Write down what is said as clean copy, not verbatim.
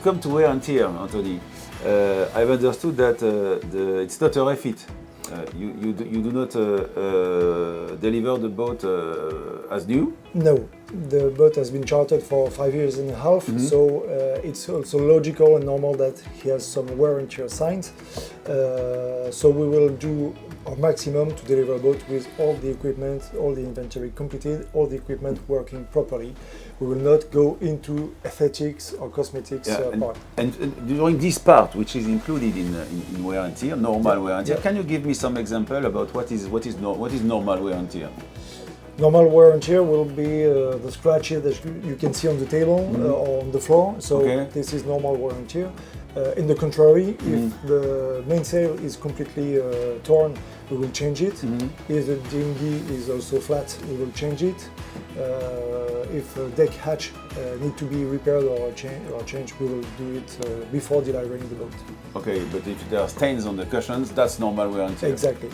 come to wear and tear, Anthony, I've understood that it's not a refit. You do not deliver the boat as new? No, the boat has been chartered for 5 years and a half, so it's also logical and normal that he has some wear and tear signs. So we will do our maximum to deliver a boat with all the equipment, all the inventory completed, all the equipment working properly. We will not go into aesthetics or cosmetics part. And during this part, which is included in wear and tear, normal wear and tear, can you give me some example about what is normal wear and tear? Normal wear and tear will be the scratches that you can see on the table or on the floor. So this is normal wear and tear. In the contrary, if the mainsail is completely torn, we will change it. If the dinghy is also flat, we will change it. If a deck hatch need to be repaired or changed, we will do it before delivering the boat. Okay, but if there are stains on the cushions, that's normal wear and tear. Exactly.